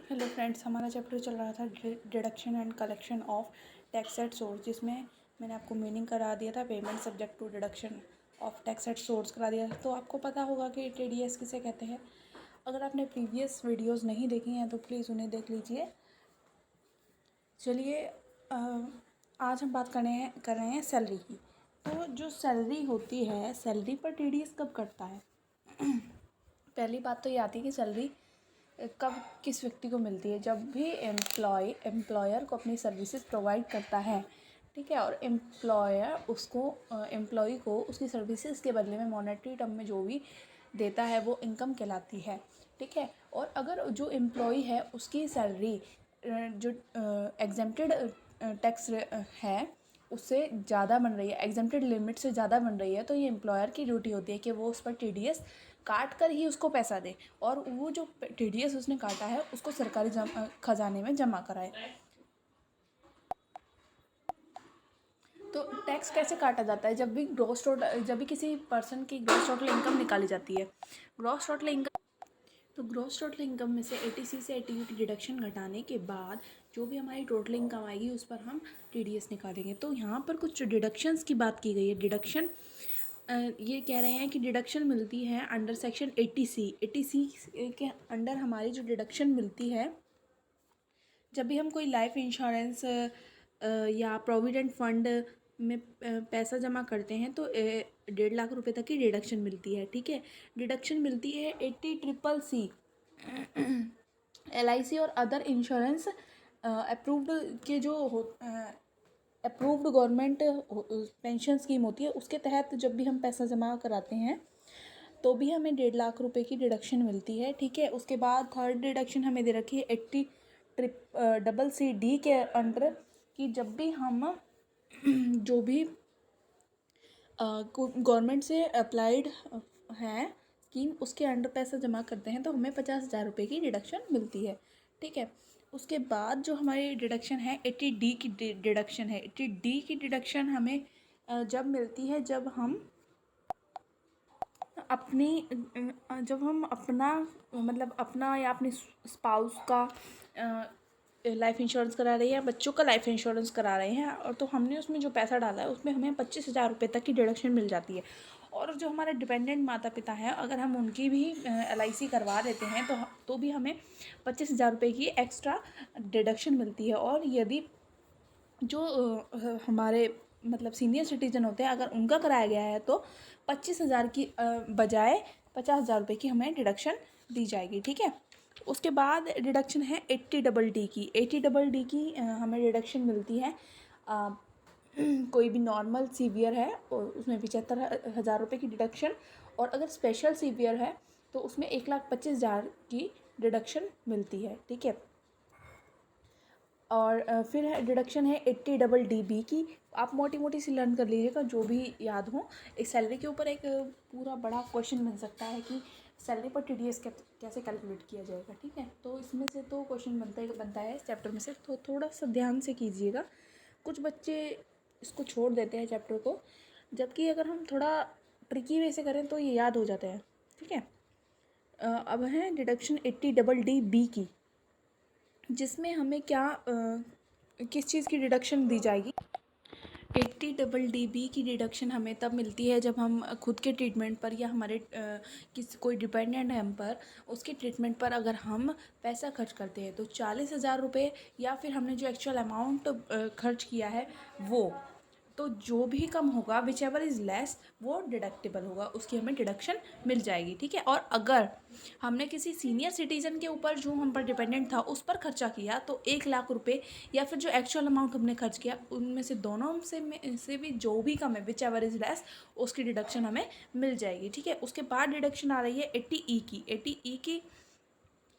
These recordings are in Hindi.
हेलो फ्रेंड्स, हमारा चैप्टर चल रहा था deduction and collection of tax at source, जिसमें मैंने आपको मीनिंग करा दिया था। Payment subject to deduction of tax at source करा दिया था। तो आपको पता होगा कि टीडीएस किसे कहते हैं। अगर आपने प्रीवियस वीडियोस नहीं देखी हैं तो प्लीज़ उन्हें देख लीजिए। चलिए, आज हम बात कर रहे हैं सैलरी की। तो जो सैलरी होती है, सैलरी पर टीडीएस कब कटता है? पहली बात तो ये आती है कि सैलरी कब किस व्यक्ति को मिलती है। जब भी एम्प्लॉयर को अपनी सर्विसेज प्रोवाइड करता है, ठीक है, और एम्प्लॉय को उसकी सर्विसेज के बदले में मॉनेटरी टर्म में जो भी देता है वो इनकम कहलाती है, ठीक है। और अगर जो एम्प्लॉय है उसकी सैलरी जो एग्जेम्प्टेड टैक्स है उससे ज़्यादा बन रही है, एग्जेम्प्टेड लिमिट से ज़्यादा बन रही है, तो ये एम्प्लॉयर की ड्यूटी होती है कि वो उस पर टीडीएस काट कर ही उसको पैसा दे, और वो जो टीडीएस उसने काटा है उसको सरकारी खजाने में जमा कराए। तो टैक्स कैसे काटा जाता है? जब भी किसी पर्सन की ग्रॉस टोटल इनकम निकाली जाती है, ग्रॉस टोटल इनकम में से एटीसी से एटीयू की डिडक्शन घटाने के बाद जो भी हमारी टोटल इनकम आएगी उस पर हम टीडीएस निकालेंगे। तो यहाँ पर कुछ डिडक्शंस की बात की गई है। डिडक्शन ये कह रहे हैं कि डिडक्शन मिलती है अंडर सेक्शन 80C के अंडर। हमारी जो डिडक्शन मिलती है जब भी हम कोई लाइफ इंश्योरेंस या प्रोविडेंट फंड में पैसा जमा करते हैं तो 1.5 लाख रुपए तक की डिडक्शन मिलती है, ठीक है। डिडक्शन मिलती है 80CCC LIC और अदर इंश्योरेंस अप्रूव्ड के जो अप्रूव्ड गवर्नमेंट पेंशन स्कीम होती है उसके तहत जब भी हम पैसा जमा कराते हैं तो भी हमें 1.5 लाख रुपए की डिडक्शन मिलती है, ठीक है। उसके बाद थर्ड डिडक्शन हमें दे रखी है 80CCD के अंडर कि जब भी हम जो भी गवर्नमेंट से अप्लाइड है स्कीम उसके अंडर पैसा जमा करते हैं तो हमें 50,000 रुपये की डिडक्शन मिलती है, ठीक है। उसके बाद जो हमारी डिडक्शन है 80D की डिडक्शन है। 80D की डिडक्शन हमें जब मिलती है जब हम अपना या अपने स्पाउस का लाइफ इंश्योरेंस करा रहे हैं या बच्चों का लाइफ इंश्योरेंस करा रहे हैं, और तो हमने उसमें जो पैसा डाला है उसमें हमें 25,000 रुपये तक की डिडक्शन मिल जाती है। और जो हमारे डिपेंडेंट माता पिता हैं अगर हम उनकी भी LIC करवा देते हैं तो भी हमें 25,000 रुपये की एक्स्ट्रा डिडक्शन मिलती है। और यदि जो हमारे सीनियर सिटीजन होते हैं अगर उनका कराया गया है तो 25,000 की बजाय 50,000 रुपये की हमें डिडक्शन दी जाएगी, ठीक है। उसके बाद डिडक्शन है 80DD की। 80DD की हमें डिडक्शन मिलती है कोई भी नॉर्मल सीवियर है और उसमें 75,000 रुपये की डिडक्शन, और अगर स्पेशल सीवियर है तो उसमें 1,25,000 की डिडक्शन मिलती है, ठीक है। और फिर है डिडक्शन है 80DD की। आप मोटी मोटी सी लर्न कर लीजिएगा जो भी याद हो। एक सैलरी के ऊपर एक पूरा बड़ा क्वेश्चन बन सकता है कि सैलरी पर टीडीएस कैसे कैलकुलेट किया जाएगा, ठीक है। तो इसमें से तो क्वेश्चन बनता है इस चैप्टर में से, तो थोड़ा सा ध्यान से कीजिएगा। कुछ बच्चे इसको छोड़ देते हैं चैप्टर को, जबकि अगर हम थोड़ा ट्रिकी वे से करें तो ये याद हो जाता है, ठीक है। अब है डिडक्शन 80DD की, जिसमें हमें किस चीज़ की डिडक्शन दी जाएगी। 80DD की डिडक्शन हमें तब मिलती है जब हम खुद के ट्रीटमेंट पर या हमारे कोई डिपेंडेंट है हम पर, उसके ट्रीटमेंट पर अगर हम पैसा खर्च करते हैं तो 40,000 रुपये या फिर हमने जो एक्चुअल अमाउंट खर्च किया है वो, तो जो भी कम होगा विच एवर इज़ लेस वो डिडक्टेबल होगा, उसकी हमें डिडक्शन मिल जाएगी, ठीक है। और अगर हमने किसी सीनियर सिटीज़न के ऊपर जो हम पर डिपेंडेंट था उस पर खर्चा किया तो 1,00,000 रुपये या फिर जो एक्चुअल अमाउंट हमने खर्च किया उनमें से दोनों से भी जो भी कम है विच एवर इज़ लेस उसकी डिडक्शन हमें मिल जाएगी, ठीक है। उसके बाद डिडक्शन आ रही है 80E की। 80E की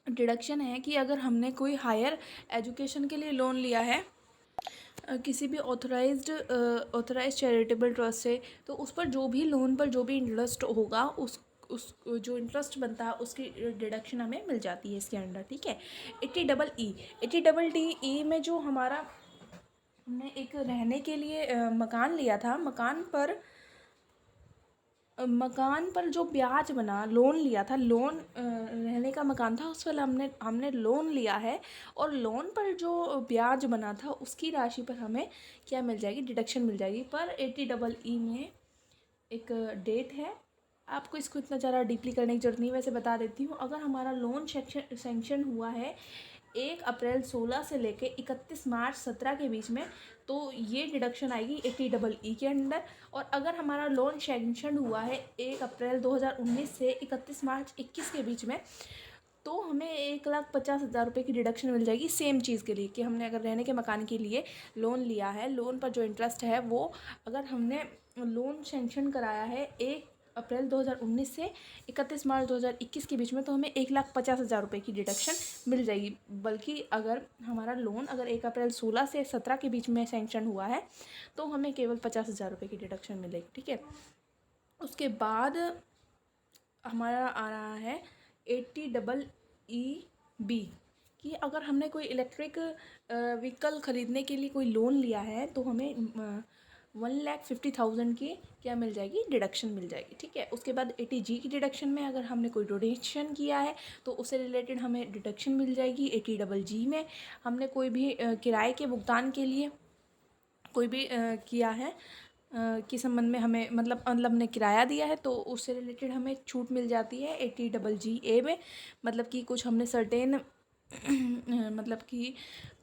डिडक्शन है कि अगर हमने कोई हायर एजुकेशन के लिए लोन लिया है किसी भी ऑथराइज्ड चैरिटेबल ट्रस्ट से, तो उस पर जो भी लोन पर जो भी इंटरेस्ट होगा उस जो इंटरेस्ट बनता है उसकी डिडक्शन हमें मिल जाती है इसके अंडर, ठीक है। 80DE में जो हमने एक रहने के लिए मकान लिया था, मकान पर मकान पर जो ब्याज बना, लोन लिया था, लोन रहने का मकान था, उस पर हमने लोन लिया है, और लोन पर जो ब्याज बना था उसकी राशि पर हमें क्या मिल जाएगी, डिडक्शन मिल जाएगी। पर 80EE में एक डेट है, आपको इसको इतना ज़्यादा डीपली करने की जरूरत नहीं, वैसे बता देती हूँ। अगर हमारा लोन सेंक्शन हुआ है 1 अप्रैल 16 से लेके 31 मार्च 17 के बीच में, तो ये डिडक्शन आएगी 80EE के अंडर। और अगर हमारा लोन सैंक्शन हुआ है 1 अप्रैल 2019 से 31 मार्च 21 के बीच में, तो हमें 1,50,000 रुपये की डिडक्शन मिल जाएगी सेम चीज़ के लिए, कि हमने अगर रहने के मकान के लिए लोन लिया है, लोन पर जो इंटरेस्ट है वो, अगर हमने लोन सैंक्शन कराया है 1 अप्रैल 2019 से 31 मार्च 2021 के बीच में, तो हमें 1,50,000 रुपये की डिडक्शन मिल जाएगी। बल्कि अगर हमारा लोन अगर 1 अप्रैल 16 से 17 के बीच में सैंक्शन हुआ है, तो हमें केवल 50,000 रुपये की डिडक्शन मिलेगी, ठीक है। उसके बाद हमारा आ रहा है 80EE कि अगर हमने कोई इलेक्ट्रिक व्हीकल ख़रीदने के लिए कोई लोन लिया है, तो हमें 1,50,000 की क्या मिल जाएगी, डिडक्शन मिल जाएगी, ठीक है। उसके बाद 80G की डिडक्शन में अगर हमने कोई डोनेशन किया है तो उससे रिलेटेड हमें डिडक्शन मिल जाएगी। 80GG में हमने कोई भी किराए के भुगतान के लिए कोई भी किया है के संबंध में हमें मतलब हमने किराया दिया है, तो उससे रिलेटेड हमें छूट मिल जाती है 80GA में। मतलब कि कुछ हमने सर्टेन मतलब कि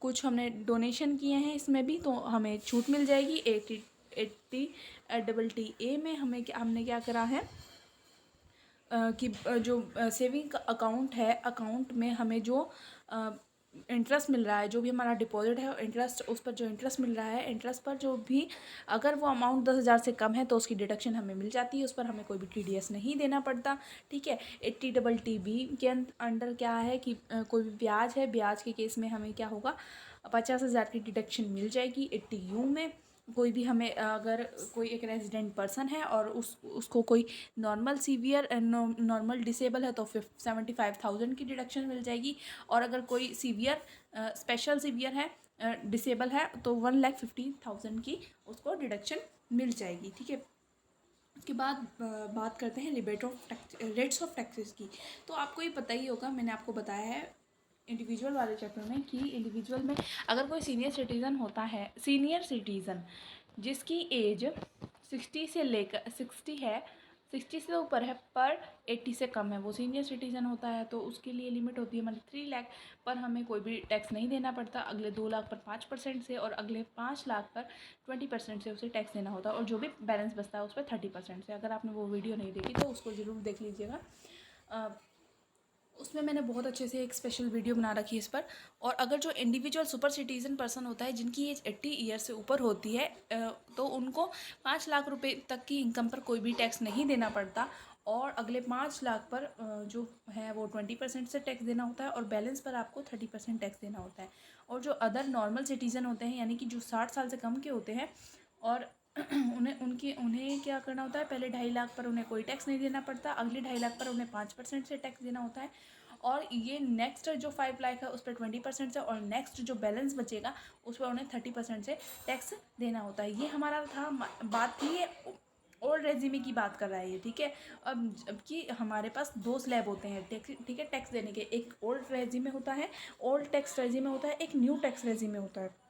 कुछ हमने डोनेशन किए हैं इसमें भी, तो हमें छूट मिल जाएगी। 80TTA में हमने क्या करा है कि जो सेविंग अकाउंट है, अकाउंट में हमें जो इंटरेस्ट मिल रहा है, जो भी हमारा डिपॉजिट है इंटरेस्ट, उस पर जो इंटरेस्ट मिल रहा है, इंटरेस्ट पर जो भी अगर वो अमाउंट 10,000 से कम है तो उसकी डिडक्शन हमें मिल जाती है, उस पर हमें कोई भी TDS नहीं देना पड़ता, ठीक है। 80TB के अंडर क्या है कि कोई भी ब्याज है, ब्याज के केस में हमें क्या होगा, 50,000 की डिडक्शन मिल जाएगी। 80U में कोई भी हमें अगर कोई एक रेजिडेंट पर्सन है और उसको कोई नॉर्मल सीवियर नॉर्मल डिसेबल है तो 75,000 की डिडक्शन मिल जाएगी। और अगर कोई सीवियर स्पेशल सीवियर है डिसेबल है तो 1,50,000 की उसको डिडक्शन मिल जाएगी, ठीक है। उसके बाद बात करते हैं रेट्स ऑफ टैक्सेस की। तो आपको ये पता ही होगा, मैंने आपको बताया है इंडिविजुअल वाले चैप्टर में कि इंडिविजुअल में अगर कोई सीनियर सिटीज़न होता है, सीनियर सिटीज़न जिसकी एज 60 से लेकर 60 है, 60 से ऊपर है पर 80 से कम है, वो सीनियर सिटीज़न होता है। तो उसके लिए लिमिट होती है मतलब 3 लाख पर हमें कोई भी टैक्स नहीं देना पड़ता। अगले 2 लाख पर 5% से और अगले 5 लाख पर 20% से उसे टैक्स देना होता है, और जो भी बैलेंस बचता है उस पर 30% से। अगर आपने वो वीडियो नहीं देखी तो उसको ज़रूर देख लीजिएगा, उसमें मैंने बहुत अच्छे से एक स्पेशल वीडियो बना रखी है इस पर। और अगर जो इंडिविजुअल सुपर सिटीज़न पर्सन होता है जिनकी एज 80 ईयर से ऊपर होती है, तो उनको 5 लाख रुपए तक की इनकम पर कोई भी टैक्स नहीं देना पड़ता, और अगले 5 लाख पर जो है वो 20% से टैक्स देना होता है, और बैलेंस पर आपको 30% टैक्स देना होता है। और जो अदर नॉर्मल सिटीज़न होते हैं, यानी कि जो 60 साल से कम के होते हैं, और उन्हें क्या करना होता है, पहले 2.5 लाख पर उन्हें कोई टैक्स नहीं देना पड़ता, अगले 2.5 लाख पर उन्हें 5% से टैक्स देना होता है, और ये नेक्स्ट जो 5 लाख है उस पर 20% से, और नेक्स्ट जो बैलेंस बचेगा उस पर उन्हें 30% से टैक्स देना होता है। ये हमारा था, बात थी ये ओल्ड रेजिमे की बात कर रहा है ये, ठीक है। अब कि हमारे पास 2 स्लैब होते हैं टैक्स, ठीक है, टैक्स देने के। एक ओल्ड रेजिमे होता है, ओल्ड टैक्स रेजिमे होता है, एक न्यू टैक्स रेजिमे होता है।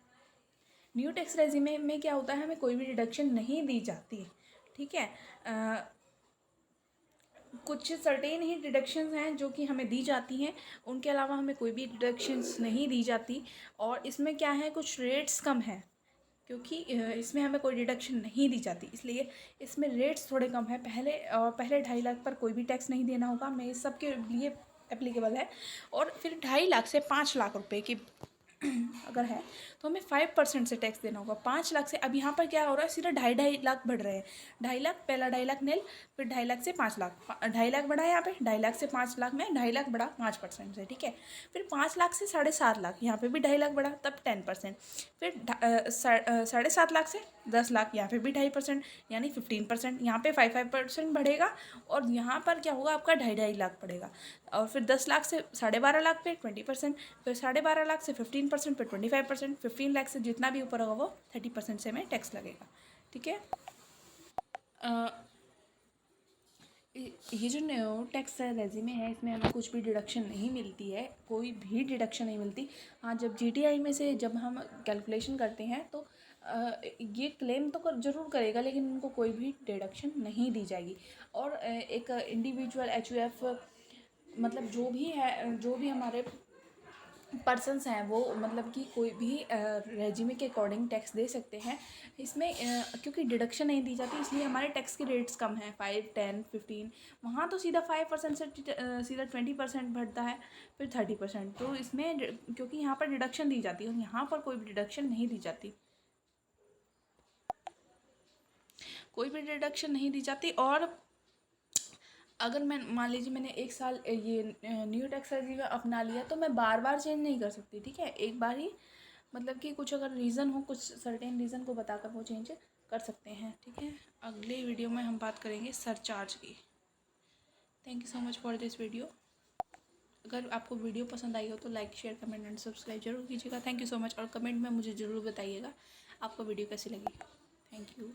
न्यू टैक्स रेजिमे में क्या होता है, हमें कोई भी डिडक्शन नहीं दी जाती, ठीक है। कुछ सर्टेन ही डिडक्शंस हैं जो कि हमें दी जाती हैं, उनके अलावा हमें कोई भी डिडक्शंस नहीं दी जाती। और इसमें क्या है, कुछ रेट्स कम हैं क्योंकि इसमें हमें कोई डिडक्शन नहीं दी जाती, इसलिए इसमें रेट्स थोड़े कम है। पहले 2.5 लाख पर कोई भी टैक्स नहीं देना होगा, मैं इस सब के लिए एप्लीकेबल है। और फिर 2.5 लाख से 5 लाख रुपए की अगर है तो हमें 5% से टैक्स देना होगा। 5 लाख से अब यहाँ पर क्या हो रहा है, सीधा 2.5 लाख बढ़ रहे हैं। 2.5 लाख, पहला 2.5 लाख नील, फिर 2.5 लाख से 5 लाख, 2.5 लाख बढ़ा है यहाँ पे, 2.5 लाख से 5 लाख में 2.5 लाख बढ़ा 5% से, ठीक है। फिर 5 लाख से 7.5 लाख, यहाँ पे भी 2.5 लाख बढ़ा तब 10%। फिर 7.5 लाख से 10 लाख, यहाँ पे भी 2.5% यानी 15%, यहाँ पे 5% बढ़ेगा, और यहाँ पर क्या होगा, आपका 2.5 लाख पड़ेगा। और फिर 10 लाख से 12.5 लाख पे 20%, फिर 12.5 लाख से 15% पे 25%, 15 लाख से जितना भी ऊपर होगा वो 30% से हमें टैक्स लगेगा, ठीक है। ये जो न्यू टैक्स रेज़्यूमे है, इसमें हमें कुछ भी डिडक्शन नहीं मिलती है, कोई भी डिडक्शन नहीं मिलती। हाँ, जब जीटीआई में से जब हम कैलकुलेशन करते हैं तो ये क्लेम तो ज़रूर करेगा, लेकिन उनको कोई भी डिडक्शन नहीं दी जाएगी। और एक इंडिविजुअल एचयूएफ मतलब जो भी हमारे पर्सन्स हैं वो मतलब कि कोई भी रेज्यूमे के अकॉर्डिंग टैक्स दे सकते हैं। इसमें क्योंकि डिडक्शन नहीं दी जाती, इसलिए हमारे टैक्स के रेट्स कम हैं, 5, 10, 15। वहाँ तो सीधा 5% से सीधा 20% बढ़ता है, फिर 30%। तो इसमें क्योंकि यहाँ पर डिडक्शन दी जाती है और यहाँ पर कोई भी डिडक्शन नहीं दी जाती, कोई भी डिडक्शन नहीं दी जाती। और अगर मैं मान लीजिए मैंने एक साल ये न्यू टैक्स रेज़्यूमे अपना लिया, तो मैं बार बार चेंज नहीं कर सकती, ठीक है। एक बार ही मतलब कि कुछ अगर रीज़न हो, कुछ सर्टेन रीज़न को बताकर वो चेंज कर सकते हैं, ठीक है। अगले वीडियो में हम बात करेंगे सरचार्ज की। Thank you so much for this video. अगर आपको वीडियो पसंद आई हो तो like, share, comment and subscribe जरूर कीजिएगा। Thank you so much. और कमेंट में मुझे ज़रूर बताइएगा आपको वीडियो कैसी लगी। Thank you.